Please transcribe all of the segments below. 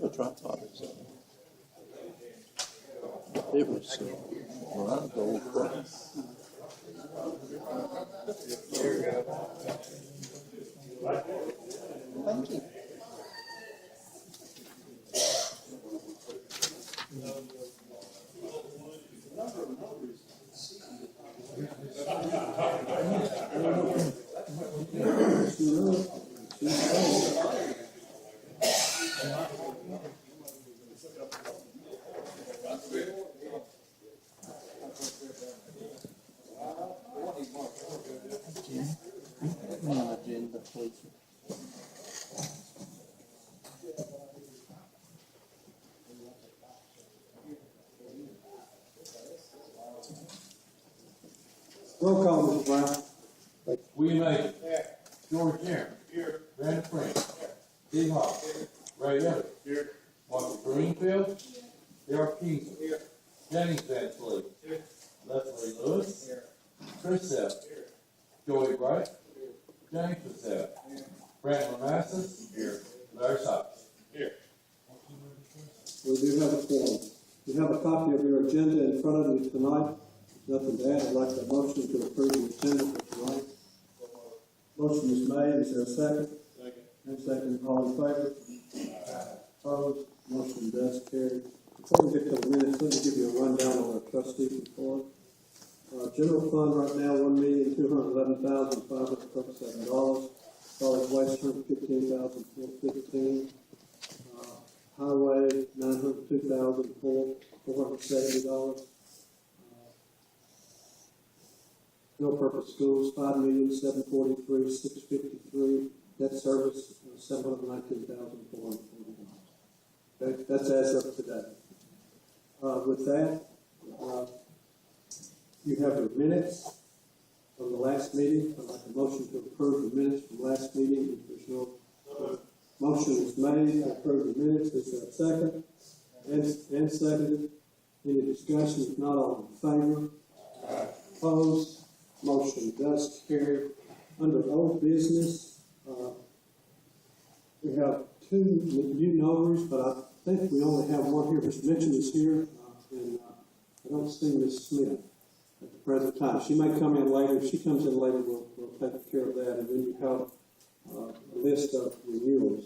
That's what I thought it was. It was, Ryan Gold Cross. Thank you. Agenda, please. Roll call, Mr. Brown. William Hayes. George Chair. Brandon Prince. Steve Hall. Ray Evans. Michael Greenfield. Darrell Kingsley. James Van Fleet. Leslie Lewis. Chris Sepp. Joey Bright. James Patel. Brandon Manassas. Larry Sykes. We do have a form. You have a copy of your agenda in front of you tonight. Nothing to add. I'd like a motion to approve the agenda for tonight. Motion is made. Is there a second? Second. And second. All in favor? Opposed? Motion does carry. Before we get to the minutes, let me give you a rundown on the trustee report. General fund right now, $1,211,537. Solid waste, $115,415. Highway, $902,470. General purpose schools, $5,743,653. Debt service, $719,440. Okay, that's as of today. With that, you have your minutes from the last meeting. I'd like a motion to approve the minutes from last meeting. If there's no motion is made, I approve the minutes. Is there a second? And seconded. Any discussion? If not, all in favor? Opposed? Motion does carry. Under old business, we have two new notaries, but I think we only have one here. Mr. Mitchell is here, and I don't see Ms. Smith at the present time. She may come in later. If she comes in later, we'll take care of that. And then you have a list of renewals.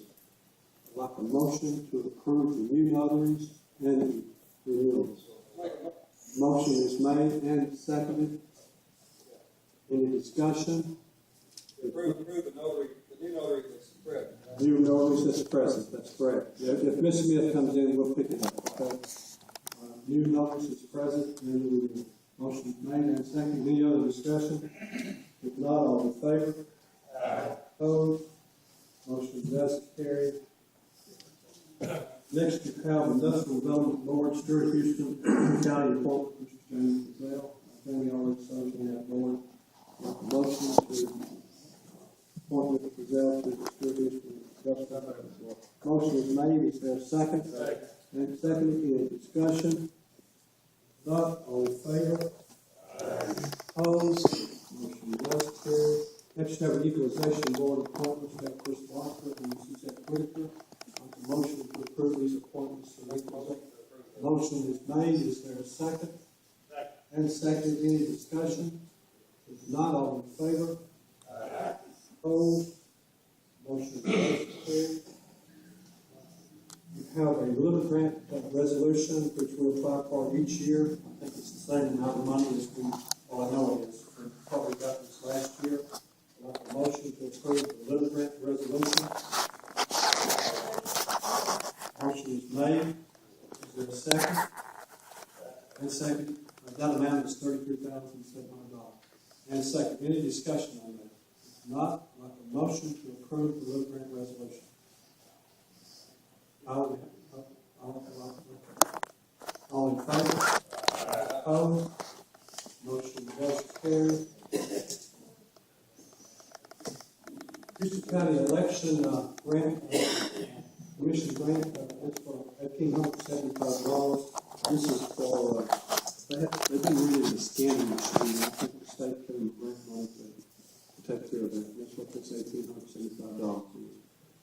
I'd like a motion to approve the new notaries and the renewals. Motion is made and seconded. Any discussion? Approve the notary, the new notary that's present. New notaries that's present, that's correct. If Ms. Smith comes in, we'll pick it up, okay? New notice is present, and the motion made and seconded. Any other discussion? If not, all in favor? Opposed? Motion does carry. Next, you have Industrial Development Board, Stuart Houston County appointment, Mr. James Patel. County already serves on that board. Motion to appoint Mr. Patel to the Stuart Houston Industrial Development Board. Motion is made. Is there a second? And second, any discussion? Not all in favor? Opposed? Motion does carry. Next, you have an Equalization Board appointments. We have Chris Walker and Suzette Whitaker. Motion to approve these appointments for equalization. Motion is made. Is there a second? And second, any discussion? If not, all in favor? Opposed? Motion does carry. You have a little grant resolution which we apply for each year. I think it's the same amount of money as we, well, I know it is. We probably got this last year. I'd like a motion to approve the little grant resolution. Motion is made. Is there a second? And second. That amount is $33,700. And second, any discussion on that? If not, I'd like a motion to approve the little grant resolution. All in favor? Opposed? Motion does carry. Houston County election grant, commission grant, it's for $1,875. This is for, they've been reading the scanning machine. I think the state put in grant money to take care of that. That's what this $1,875 is.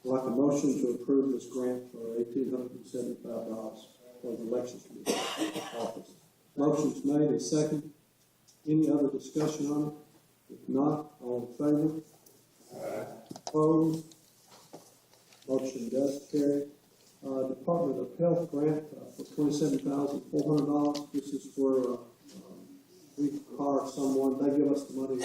I'd like a motion to approve this grant for $1,875 for the election committee office. Motion's made and second. Any other discussion on it? If not, all in favor? Opposed? Motion does carry. Department of Health grant for $27,400. This is where we hire someone, they give us the money.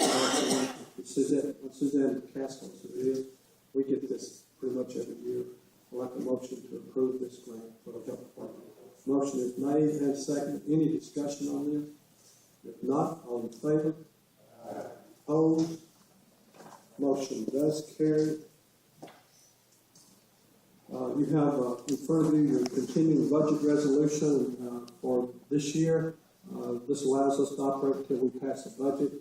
Suzanne Castle, so it is. We get this pretty much every year. I'd like a motion to approve this grant for the health department. Motion is made and second. Any discussion on this? If not, all in favor? Opposed? Motion does carry. You have in front of you your continuing budget resolution for this year. This allows us to operate until we pass a budget.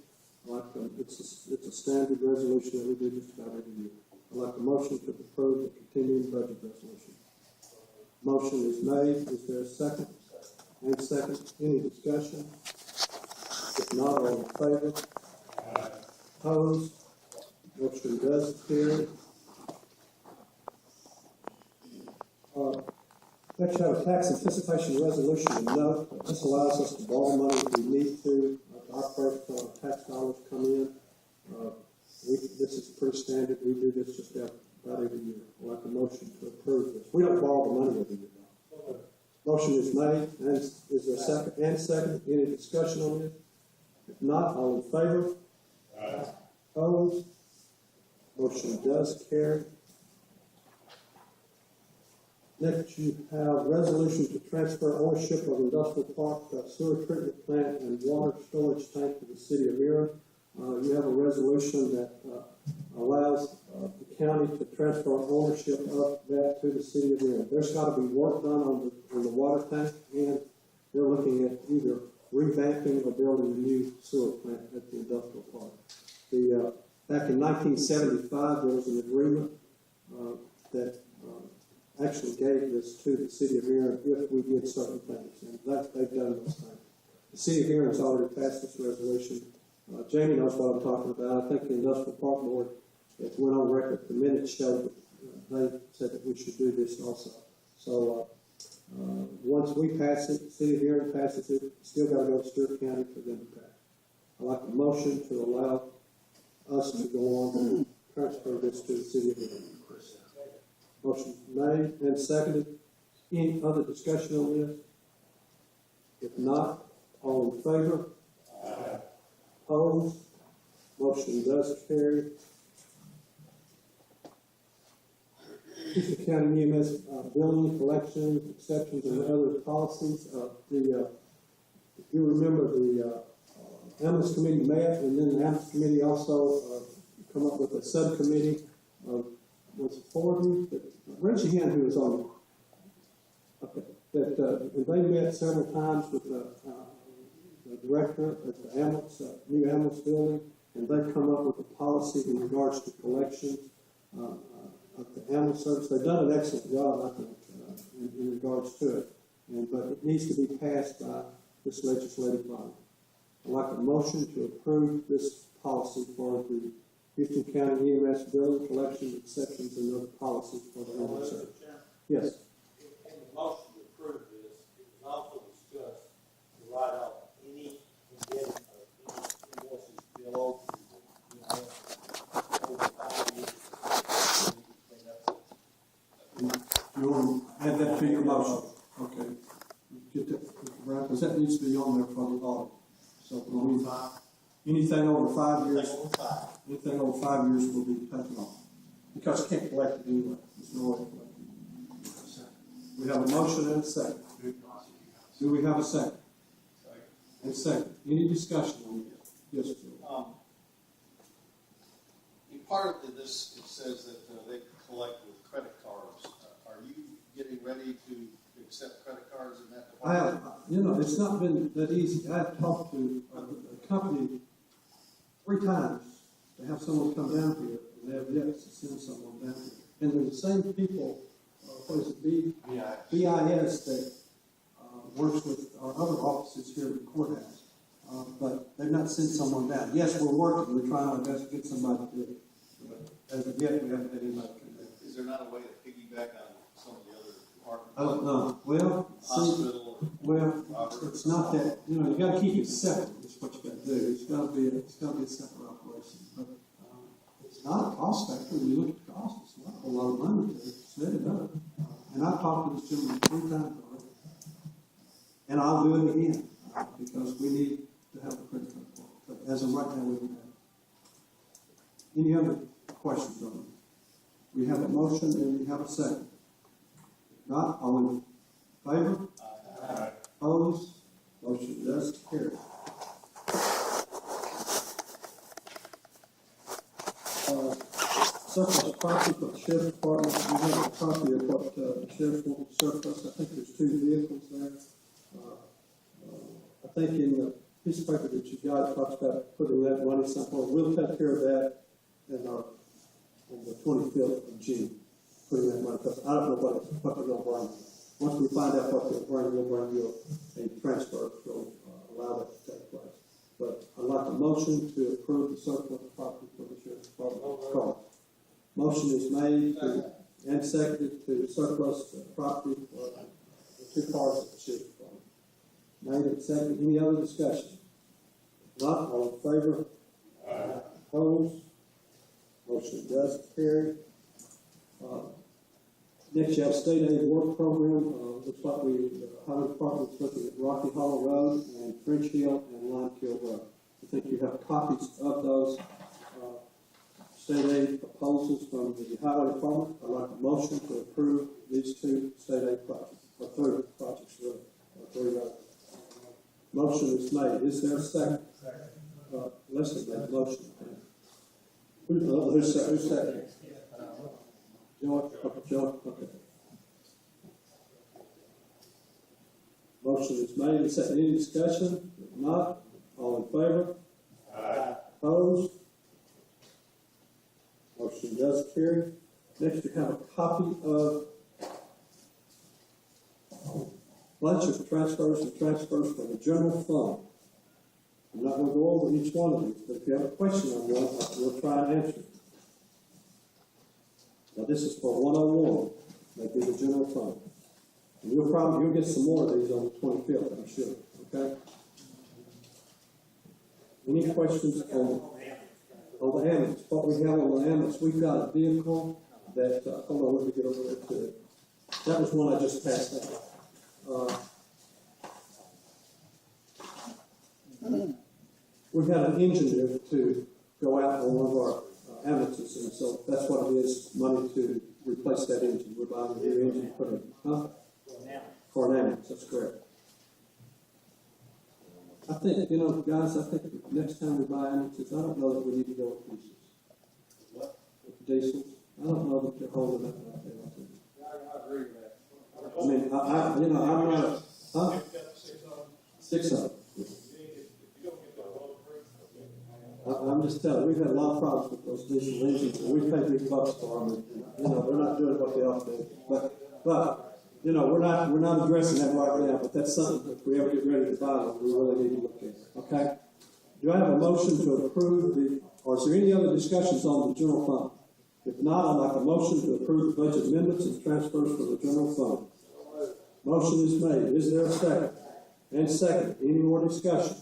It's a standard resolution that we do just about every year. I'd like a motion to approve the continuing budget resolution. Motion is made. Is there a second? And second. Any discussion? If not, all in favor? Opposed? Motion does carry. Next, you have a tax anticipation resolution to note. This allows us to borrow money if we need to operate until tax dollars come in. This is pretty standard. We do this just about every year. I'd like a motion to approve this. We don't borrow the money every year. Motion is made. And is there a second? And second. Any discussion on this? If not, all in favor? Opposed? Motion does carry. Next, you have resolution to transfer ownership of industrial park, sewer treatment plant, and water storage tank to the city of Era. You have a resolution that allows the county to transfer ownership of that to the city of Era. There's got to be work done on the water tank, and they're looking at either revamping or building a new sewer plant at the industrial park. Back in 1975, there was an agreement that actually gave this to the city of Era if we did certain things, and they've done those things. The city of Era has already passed this resolution. Jamie knows what I'm talking about. I think the Industrial Park Board, it went on record, the minutes showed that they said that we should do this also. So once we pass it, the city of Era passes it, still got to go to Stewart County for them to pass. I'd like a motion to allow us to go on and transfer this to the city of Era. Motion made and seconded. Any other discussion on this? If not, all in favor? Opposed? Motion does carry. Houston County EMS billing, collections, exceptions, and other policies. If you remember, the ambulance committee met, and then the ambulance committee also come up with a subcommittee of was it 40? Raise your hand who was on it. Okay. That they met several times with the director at the ambulance, new ambulance building, and they've come up with a policy in regards to collections of the ambulance service. They've done an excellent job, I think, in regards to it. But it needs to be passed by this legislative body. I'd like a motion to approve this policy for the Houston County EMS billing, collection, exceptions, and other policies for the ambulance service. Yes. In the motion to approve this, it was also discussed to write off any indebted or any invoices below over 5 years. You want to add that to your motion? Okay. Get that, right, because that needs to be on there for the audit. So anything over 5 years, anything over 5 years will be taken off. Because you can't collect it anyway. There's no way to collect it. We have a motion and a second. Do we have a second? And second. Any discussion on this? Yes, sir. In part of this, it says that they collect with credit cards. Are you getting ready to accept credit cards in that department? It's not been that easy. I've talked to a company 3 times to have someone come down here, and they have yet to send someone down here. And they're the same people, what is it, BIS that works with our other offices here at the courthouse. But they've not sent someone down. Yes, we're working. We're trying our best to get somebody to do it. But as of yet, we haven't had anybody come down. Is there not a way to piggyback on some of the other departments? I don't know, well, see, Hospital or well, it's not that, you know, you gotta keep it separate, is what you gotta do, it's gotta be a separate operation, but, it's not a cost factor, when you look at the cost, it's not a lot of money to set it up. And I've talked to this gentleman 3 times already, and I'll do it again, because we need to have a credit card for it, but as of right now, we don't have it. Any other questions on it? We have a motion and we have a second. If not, all in favor? Opposed? Motion does carry. Surplus property for the sheriff's department, we have a copy of what the sheriff wants to surplus. I think there's 2 vehicles there. I think in the piece of paper that you got, it talks about putting that money somewhere. We'll take care of that on the 25th of June, putting that money, because I don't know what they're going to bring. Once we find out what they'll bring, we'll bring you a transfer to allow that to take place. But I'd like a motion to approve the surplus property for the sheriff's department card. Motion is made and seconded to surplus property for the 2 cars at the sheriff's department. Made and seconded. Any other discussion? If not, all in favor? Opposed? Motion does carry. Next, you have state aid work program. Looks like the highway department is looking at Rocky Hollow Road and French Hill and Limekiln Road. I think you have copies of those state aid proposals from the highway department. I'd like a motion to approve these 2 state aid projects, or 3 projects, really, or 3 roads. Motion is made. Is there a second? Leslie made the motion. Who's second? John? Okay, John? Okay. Motion is made and seconded. Any discussion? If not, all in favor? Opposed? Motion does carry. Next, you have a copy of bunch of transfers and transfers from the general fund. I'm not going to go over each one of these, but if you have a question on one, we'll try and answer it. Now, this is for 101, that'd be the general fund. And you'll get some more of these on the 25th, I'm sure, okay? Any questions on the ambulance? What we have on the ambulance, we've got a vehicle that, hold on, let me get over there to it. That was one I just passed out. We've got an engineer to go out on one of our ambulances, and so that's what it is, money to replace that engine. We're buying a new engine, put it, for an ambulance, that's correct. I think, guys, I think next time we buy ambulances, I don't know that we need to go with diesels. What? With diesels. I don't know that they're holding up like they ought to. I agree with that. I mean, I'm not, huh? 6 of them. I'm just telling you, we've had a lot of problems with those diesel engines, and we pay big bucks for them, and, they're not doing what they ought to do. But, we're not addressing that right now, but that's something that if we ever get ready to buy them, we really need to look at, okay? Do I have a motion to approve or is there any other discussions on the general fund? If not, I'd like a motion to approve the budget amendments and transfers for the general fund. Motion is made. Is there a second? And second. Any more discussion?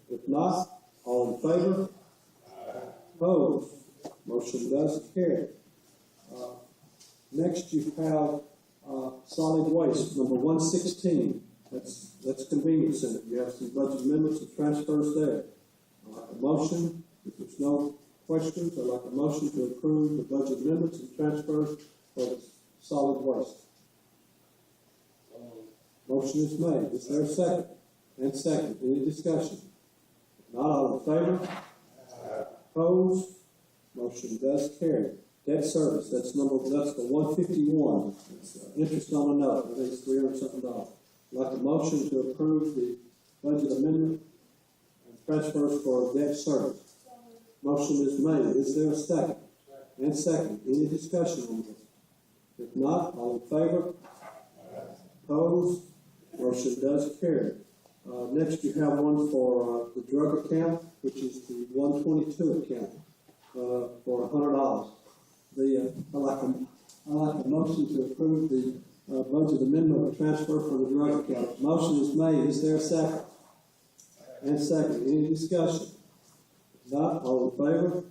If not, all in favor? Opposed? Motion does carry. Next, you have solid waste, number 116. That's convenience center. You have some budget amendments and transfers there. I'd like a motion. If there's no questions, I'd like a motion to approve the budget amendments and transfers for the solid waste. Motion is made. Is there a second? And second. Any discussion? If not, all in favor? Opposed? Motion does carry. Debt service, that's the 151. It's interest on a note. I think it's $300-something. I'd like a motion to approve the budget amendment and transfers for debt service. Motion is made. Is there a second? And second. Any discussion on this? If not, all in favor? Opposed? Motion does carry. Next, you have one for the drug account, which is the 122 account for $100. I'd like I'd like a motion to approve the, budget amendment or transfer for the drug account. Motion is made, is there a second? And second, any discussion? If not, all in favor?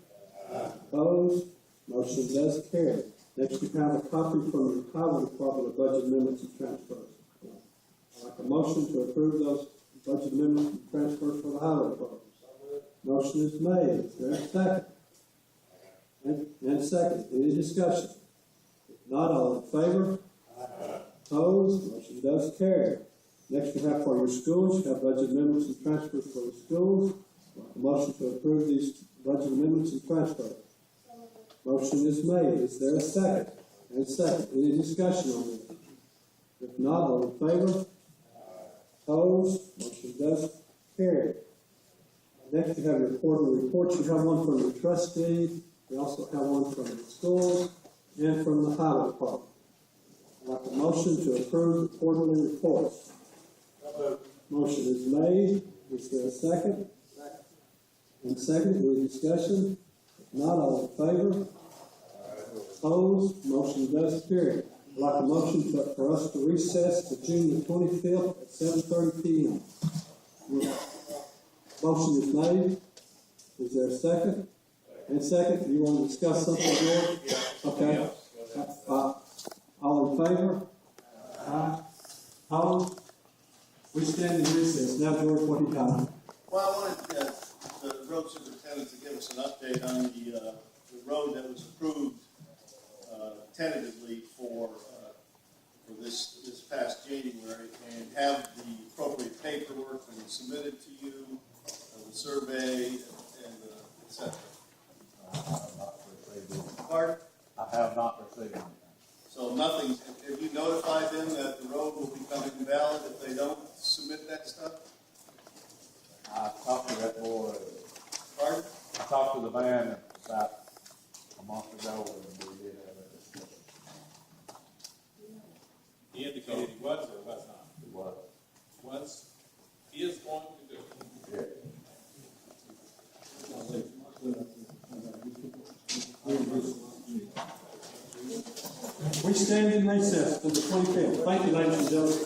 Opposed? Motion does carry. Next, we have a copy from the Highway Department of budget amendments and transfers. I'd like a motion to approve those budget amendments and transfers for the Highway Department. Motion is made, is there a second? And second, any discussion? If not, all in favor? Opposed? Motion does carry. Next, we have for your schools, you have budget amendments and transfers for the schools. I'd like a motion to approve these budget amendments and transfers. Motion is made. Is there a second? And second, any discussion on this? If not, all in favor? Opposed? Motion does carry. Next, you have your quarterly reports. You have one from the trustee. You also have one from the schools and from the highway department. I'd like a motion to approve the quarterly reports. Motion is made. Is there a second? And second, any discussion? If not, all in favor? Opposed? Motion does carry. I'd like a motion for us to recess to June the 25th at 7:30 p.m. Motion is made. Is there a second? And second, do you want to discuss something, George? Okay. All in favor? Aye. Opposed? We stand in recess. Now, George, what do you got? Well, I wanted the road superintendent to give us an update on the road that was approved tentatively for this past January, and have the appropriate paperwork and submitted to you, the survey, and et cetera. I have not received it. Pardon? I have not received anything. So nothing, have you notified them that the road will become invalid if they don't submit that stuff? I talked to that boy, Pardon? I talked to the man about a month ago, and we did have a discussion. He indicated he was or was not? It was, Is going to do. yeah. We stand in recess to the 25th. Thank you, ladies and gentlemen.